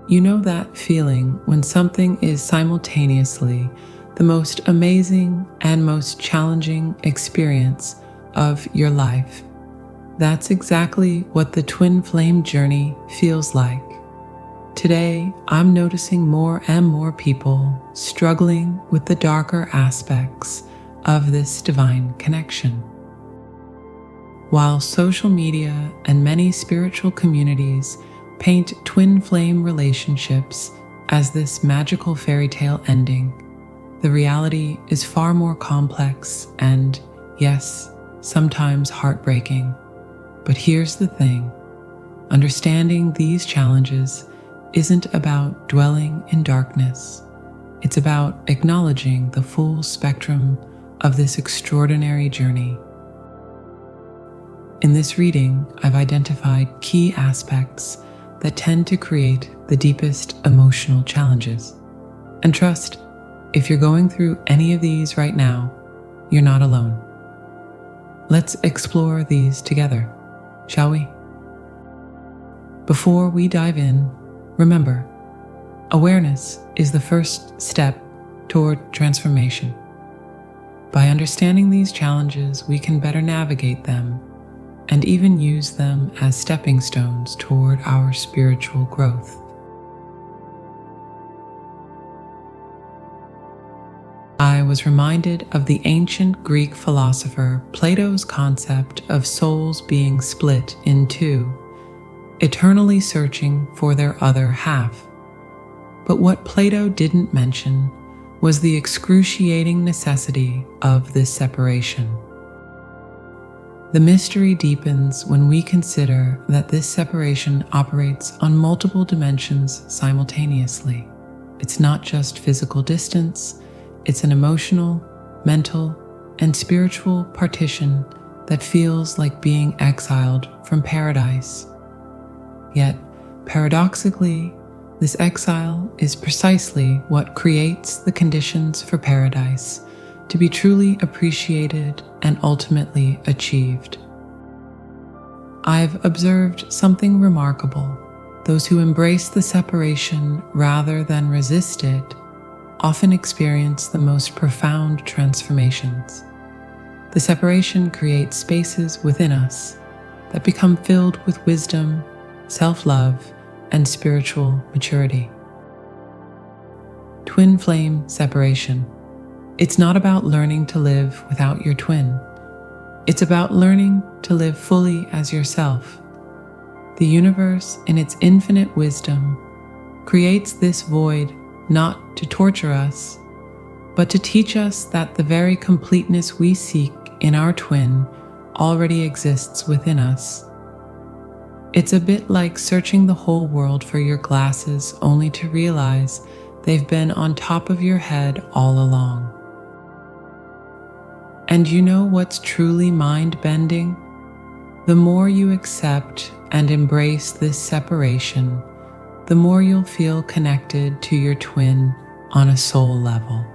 You know that feeling when something is simultaneously the most amazing and most challenging experience of your life. That's exactly what the twin flame journey feels like. Today, I'm noticing more and more people struggling with the darker aspects of this divine connection. While social media and many spiritual communities paint twin flame relationships as this magical fairy tale ending, the reality is far more complex and, yes, sometimes heartbreaking. But here's the thing: understanding these challenges isn't about dwelling in darkness. It's about acknowledging the full spectrum of this extraordinary journey. In this reading, I've identified key aspects that tend to create the deepest emotional challenges. And trust, if you're going through any of these right now, you're not alone. Let's explore these together, shall we? Before we dive in, remember, awareness is the first step toward transformation. By understanding these challenges, we can better navigate them and even use them as stepping stones toward our spiritual growth. I was reminded of the ancient Greek philosopher Plato's concept of souls being split in two, eternally searching for their other half. But what Plato didn't mention was the excruciating necessity of this separation. The mystery deepens when we consider that this separation operates on multiple dimensions simultaneously. It's not just physical distance, it's an emotional, mental, and spiritual partition that feels like being exiled from paradise. Yet, paradoxically, this exile is precisely what creates the conditions for paradise to be truly appreciated and ultimately achieved. I've observed something remarkable. Those who embrace the separation rather than resist it often experience the most profound transformations. The separation creates spaces within us that become filled with wisdom, self-love, and spiritual maturity. Twin flame separation. It's not about learning to live without your twin. It's about learning to live fully as yourself. The universe, in its infinite wisdom, creates this void not to torture us, but to teach us that the very completeness we seek in our twin already exists within us. It's a bit like searching the whole world for your glasses only to realize they've been on top of your head all along. And you know what's truly mind-bending? The more you accept and embrace this separation, the more you'll feel connected to your twin on a soul level.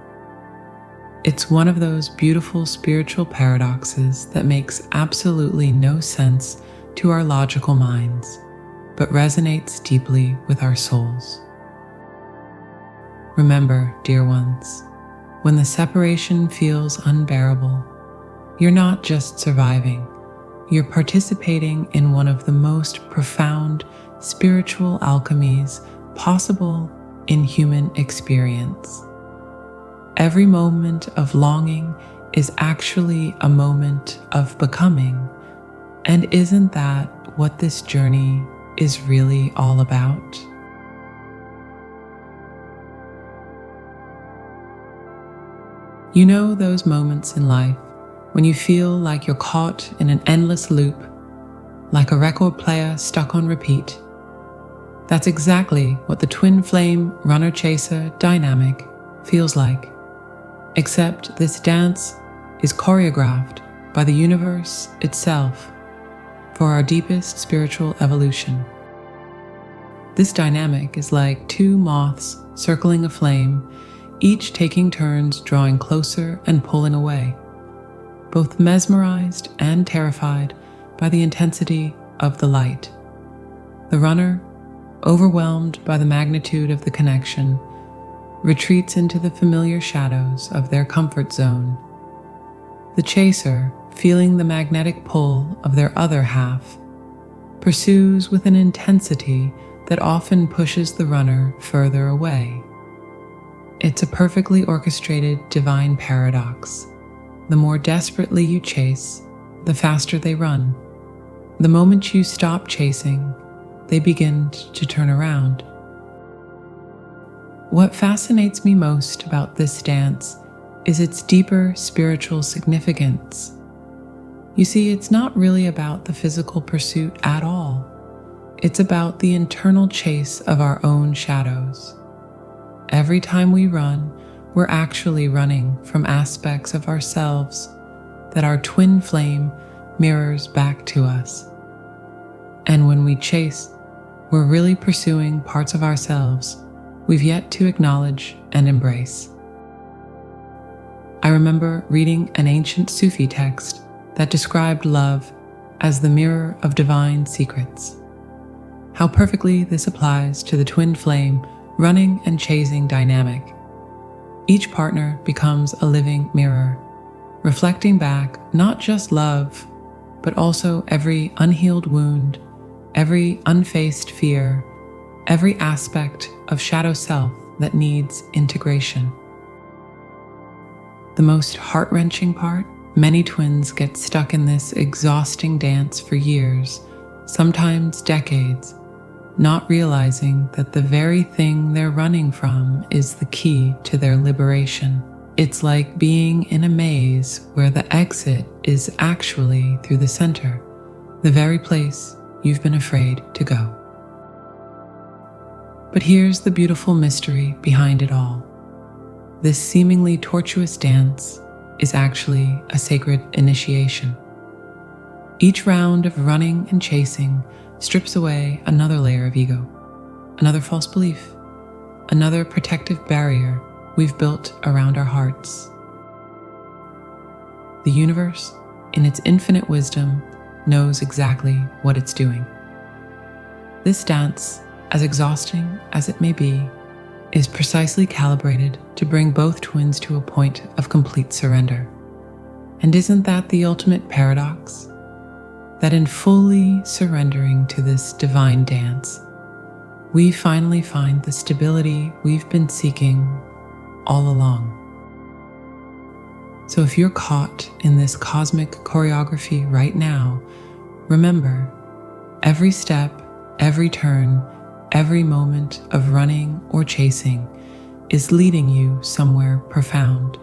It's one of those beautiful spiritual paradoxes that makes absolutely no sense to our logical minds, but resonates deeply with our souls. Remember, dear ones, when the separation feels unbearable, you're not just surviving, you're participating in one of the most profound spiritual alchemies possible in human experience. Every moment of longing is actually a moment of becoming. And isn't that what this journey is really all about? You know those moments in life when you feel like you're caught in an endless loop, like a record player stuck on repeat? That's exactly what the twin flame runner-chaser dynamic feels like. Except this dance is choreographed by the universe itself for our deepest spiritual evolution. This dynamic is like two moths circling a flame, each taking turns drawing closer and pulling away, both mesmerized and terrified by the intensity of the light. The runner, overwhelmed by the magnitude of the connection, retreats into the familiar shadows of their comfort zone. The chaser, feeling the magnetic pull of their other half, pursues with an intensity that often pushes the runner further away. It's a perfectly orchestrated divine paradox. The more desperately you chase, the faster they run. The moment you stop chasing, they begin to turn around. What fascinates me most about this dance is its deeper spiritual significance. You see, it's not really about the physical pursuit at all. It's about the internal chase of our own shadows. Every time we run, we're actually running from aspects of ourselves that our twin flame mirrors back to us. And when we chase, we're really pursuing parts of ourselves we've yet to acknowledge and embrace. I remember reading an ancient Sufi text that described love as the mirror of divine secrets. How perfectly this applies to the twin flame running and chasing dynamic. Each partner becomes a living mirror, reflecting back not just love, but also every unhealed wound, every unfaced fear, every aspect of shadow self that needs integration. The most heart-wrenching part, many twins get stuck in this exhausting dance for years, sometimes decades, not realizing that the very thing they're running from is the key to their liberation. It's like being in a maze where the exit is actually through the center, the very place you've been afraid to go. But here's the beautiful mystery behind it all. This seemingly tortuous dance is actually a sacred initiation. Each round of running and chasing strips away another layer of ego, another false belief, another protective barrier we've built around our hearts. The universe, in its infinite wisdom, knows exactly what it's doing. This dance, as exhausting as it may be, is precisely calibrated to bring both twins to a point of complete surrender. And isn't that the ultimate paradox? That in fully surrendering to this divine dance, we finally find the stability we've been seeking all along. So if you're caught in this cosmic choreography right now, remember, every step, every turn, every moment of running or chasing is leading you somewhere profound.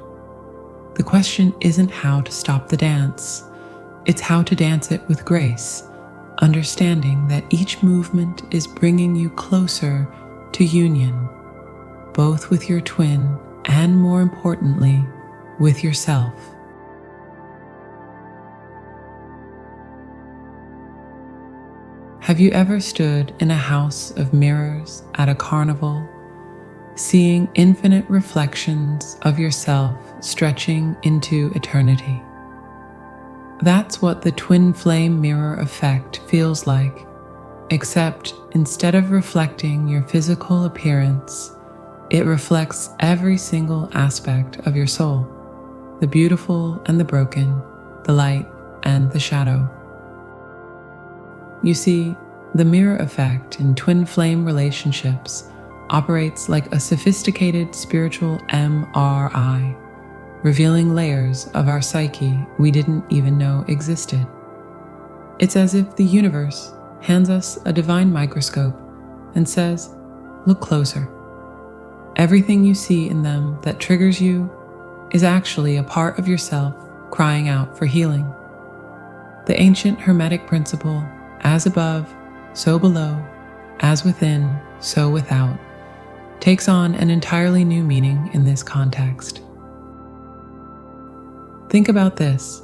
The question isn't how to stop the dance, it's how to dance it with grace, understanding that each movement is bringing you closer to union, both with your twin and, more importantly, with yourself. Have you ever stood in a house of mirrors at a carnival, seeing infinite reflections of yourself stretching into eternity? That's what the twin flame mirror effect feels like, except instead of reflecting your physical appearance, it reflects every single aspect of your soul, the beautiful and the broken, the light and the shadow. You see, the mirror effect in twin flame relationships operates like a sophisticated spiritual MRI, revealing layers of our psyche we didn't even know existed. It's as if the universe hands us a divine microscope and says, "Look closer." Everything you see in them that triggers you is actually a part of yourself crying out for healing. The ancient Hermetic principle, as above, so below, as within, so without, takes on an entirely new meaning in this context. Think about this.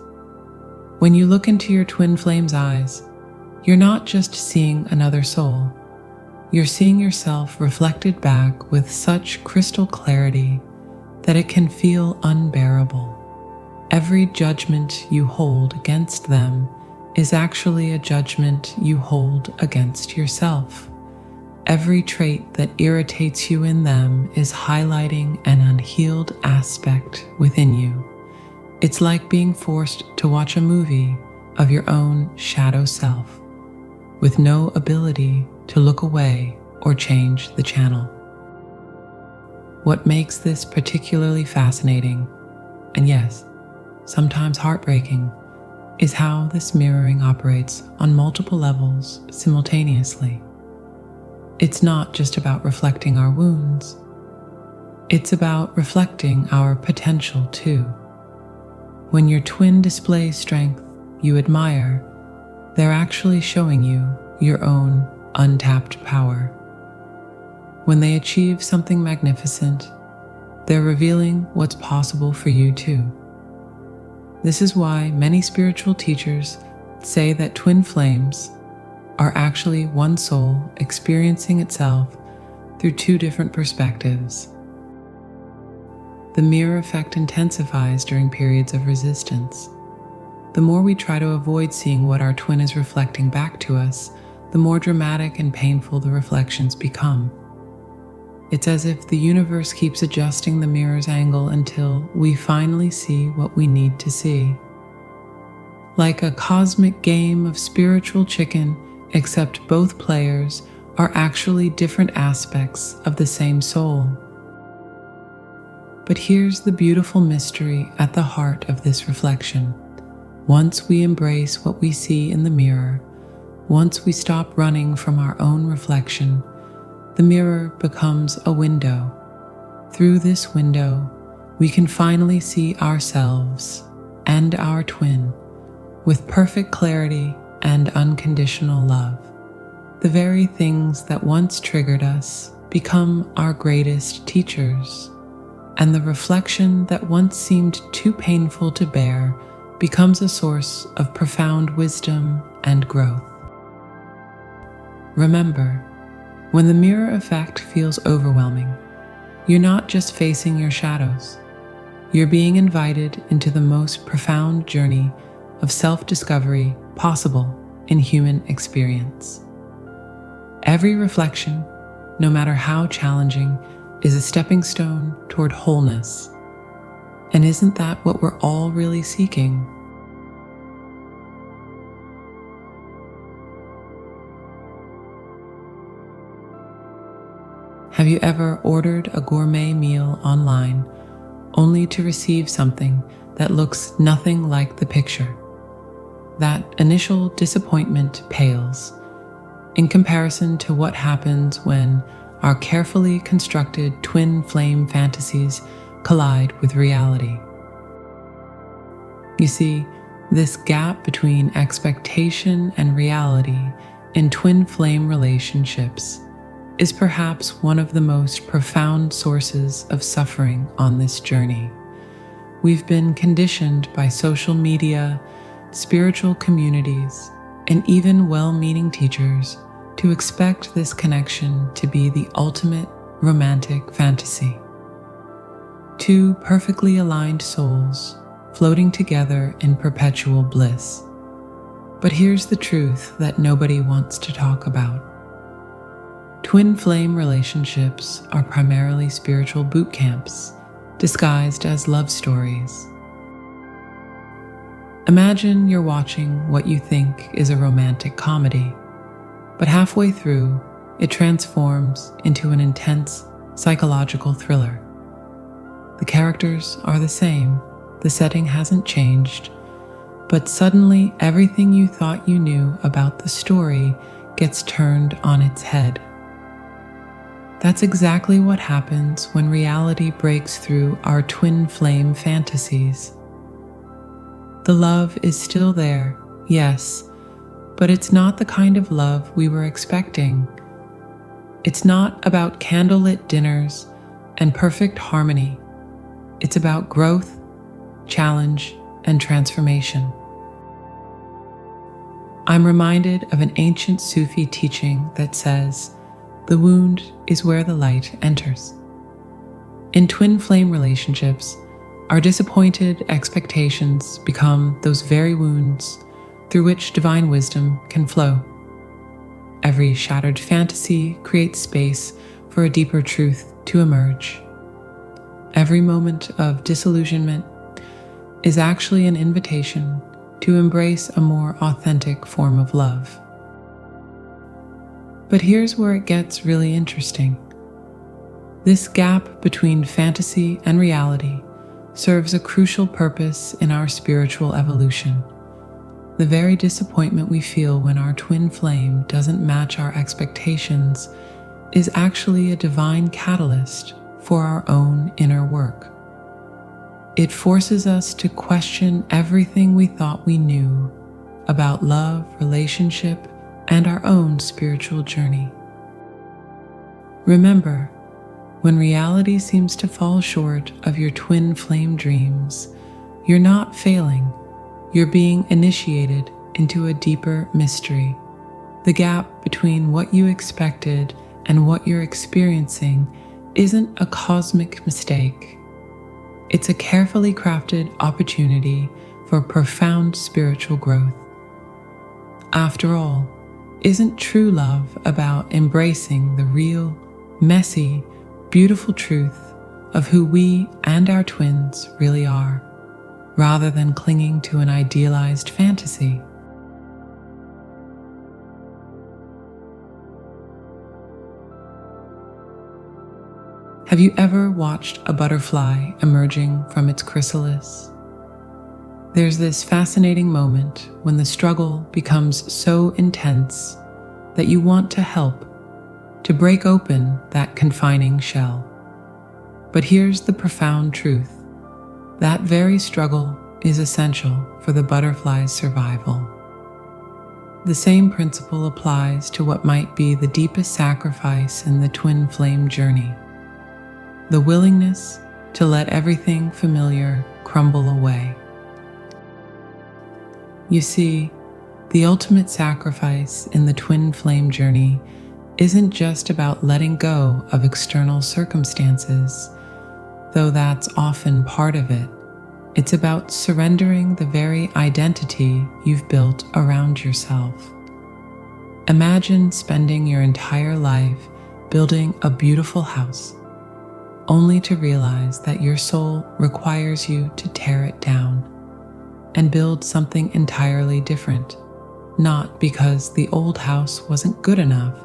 When you look into your twin flame's eyes, you're not just seeing another soul. You're seeing yourself reflected back with such crystal clarity that it can feel unbearable. Every judgment you hold against them is actually a judgment you hold against yourself. Every trait that irritates you in them is highlighting an unhealed aspect within you. It's like being forced to watch a movie of your own shadow self, with no ability to look away or change the channel. What makes this particularly fascinating, and yes, sometimes heartbreaking, is how this mirroring operates on multiple levels simultaneously. It's not just about reflecting our wounds, it's about reflecting our potential too. When your twin displays strength you admire, they're actually showing you your own untapped power. When they achieve something magnificent, they're revealing what's possible for you too. This is why many spiritual teachers say that twin flames are actually one soul experiencing itself through two different perspectives. The mirror effect intensifies during periods of resistance. The more we try to avoid seeing what our twin is reflecting back to us, the more dramatic and painful the reflections become. It's as if the universe keeps adjusting the mirror's angle until we finally see what we need to see. Like a cosmic game of spiritual chicken, except both players are actually different aspects of the same soul. But here's the beautiful mystery at the heart of this reflection. Once we embrace what we see in the mirror, once we stop running from our own reflection, the mirror becomes a window. Through this window, we can finally see ourselves and our twin with perfect clarity and unconditional love. The very things that once triggered us become our greatest teachers, and the reflection that once seemed too painful to bear becomes a source of profound wisdom and growth. Remember, when the mirror effect feels overwhelming, you're not just facing your shadows. You're being invited into the most profound journey of self-discovery possible in human experience. Every reflection, no matter how challenging, is a stepping stone toward wholeness. And isn't that what we're all really seeking? Have you ever ordered a gourmet meal online only to receive something that looks nothing like the picture? That initial disappointment pales in comparison to what happens when our carefully constructed twin flame fantasies collide with reality. You see, this gap between expectation and reality in twin flame relationships is perhaps one of the most profound sources of suffering on this journey. We've been conditioned by social media, spiritual communities, and even well-meaning teachers to expect this connection to be the ultimate romantic fantasy. Two perfectly aligned souls floating together in perpetual bliss. But here's the truth that nobody wants to talk about. Twin flame relationships are primarily spiritual boot camps, disguised as love stories. Imagine you're watching what you think is a romantic comedy, but halfway through, it transforms into an intense psychological thriller. The characters are the same, the setting hasn't changed, but suddenly everything you thought you knew about the story gets turned on its head. That's exactly what happens when reality breaks through our twin flame fantasies. The love is still there, yes, but it's not the kind of love we were expecting. It's not about candlelit dinners and perfect harmony. It's about growth, challenge, and transformation. I'm reminded of an ancient Sufi teaching that says, "The wound is where the light enters." In twin flame relationships, our disappointed expectations become those very wounds through which divine wisdom can flow. Every shattered fantasy creates space for a deeper truth to emerge. Every moment of disillusionment is actually an invitation to embrace a more authentic form of love. But here's where it gets really interesting. This gap between fantasy and reality serves a crucial purpose in our spiritual evolution. The very disappointment we feel when our twin flame doesn't match our expectations is actually a divine catalyst for our own inner work. It forces us to question everything we thought we knew about love, relationship, and our own spiritual journey. Remember, when reality seems to fall short of your twin flame dreams, you're not failing, you're being initiated into a deeper mystery. The gap between what you expected and what you're experiencing isn't a cosmic mistake. It's a carefully crafted opportunity for profound spiritual growth. After all, isn't true love about embracing the real, messy, beautiful truth of who we and our twins really are, rather than clinging to an idealized fantasy? Have you ever watched a butterfly emerging from its chrysalis? There's this fascinating moment when the struggle becomes so intense that you want to help, to break open that confining shell. But here's the profound truth. That very struggle is essential for the butterfly's survival. The same principle applies to what might be the deepest sacrifice in the twin flame journey. The willingness to let everything familiar crumble away. You see, the ultimate sacrifice in the twin flame journey isn't just about letting go of external circumstances, though that's often part of it. It's about surrendering the very identity you've built around yourself. Imagine spending your entire life building a beautiful house, only to realize that your soul requires you to tear it down and build something entirely different, not because the old house wasn't good enough,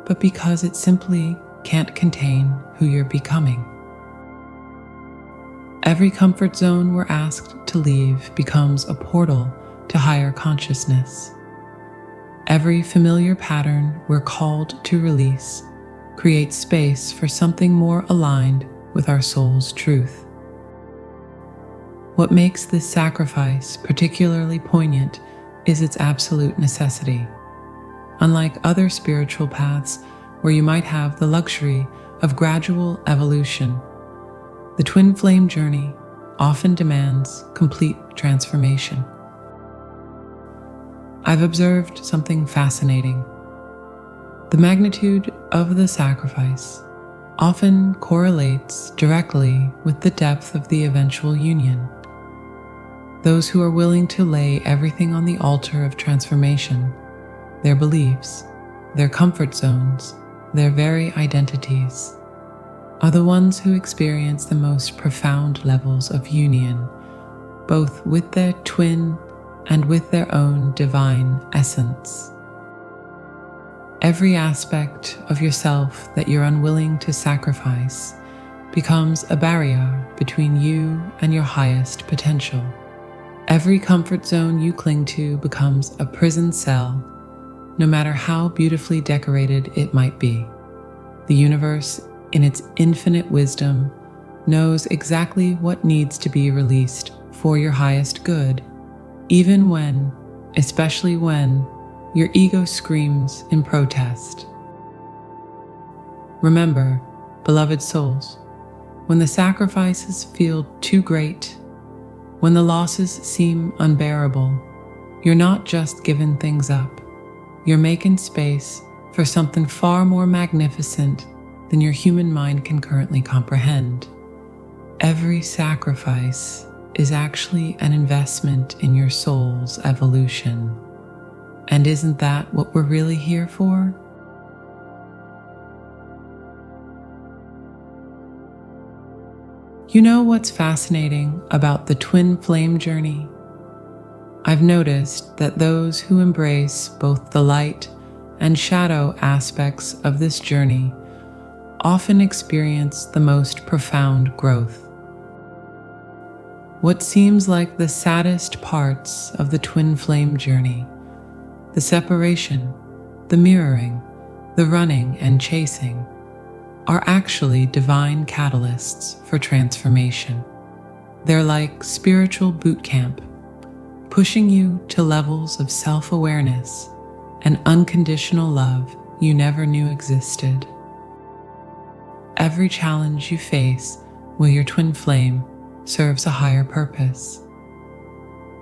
but because it simply can't contain who you're becoming. Every comfort zone we're asked to leave becomes a portal to higher consciousness. Every familiar pattern we're called to release creates space for something more aligned with our soul's truth. What makes this sacrifice particularly poignant is its absolute necessity. Unlike other spiritual paths where you might have the luxury of gradual evolution, the twin flame journey often demands complete transformation. I've observed something fascinating. The magnitude of the sacrifice often correlates directly with the depth of the eventual union. Those who are willing to lay everything on the altar of transformation, their beliefs, their comfort zones, their very identities, are the ones who experience the most profound levels of union, both with their twin and with their own divine essence. Every aspect of yourself that you're unwilling to sacrifice becomes a barrier between you and your highest potential. Every comfort zone you cling to becomes a prison cell, no matter how beautifully decorated it might be. The universe, in its infinite wisdom, knows exactly what needs to be released for your highest good, even when, especially when, your ego screams in protest. Remember, beloved souls, when the sacrifices feel too great, when the losses seem unbearable, you're not just giving things up. You're making space for something far more magnificent than your human mind can currently comprehend. Every sacrifice is actually an investment in your soul's evolution. And isn't that what we're really here for? You know what's fascinating about the twin flame journey? I've noticed that those who embrace both the light and shadow aspects of this journey often experience the most profound growth. What seems like the saddest parts of the twin flame journey, the separation, the mirroring, the running and chasing, are actually divine catalysts for transformation. They're like spiritual boot camp, pushing you to levels of self-awareness and unconditional love you never knew existed. Every challenge you face with your twin flame serves a higher purpose.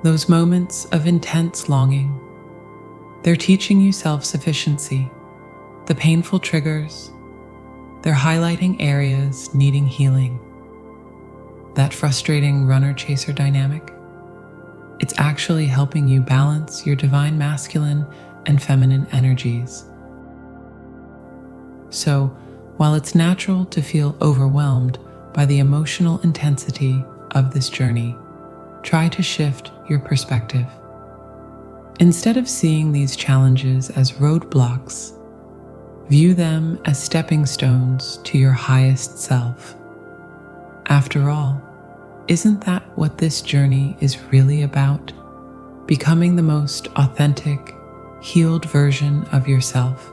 Those moments of intense longing, they're teaching you self-sufficiency. The painful triggers, they're highlighting areas needing healing. That frustrating runner-chaser dynamic, it's actually helping you balance your divine masculine and feminine energies. So, while it's natural to feel overwhelmed by the emotional intensity of this journey, try to shift your perspective. Instead of seeing these challenges as roadblocks, view them as stepping stones to your highest self. After all, isn't that what this journey is really about? Becoming the most authentic, healed version of yourself.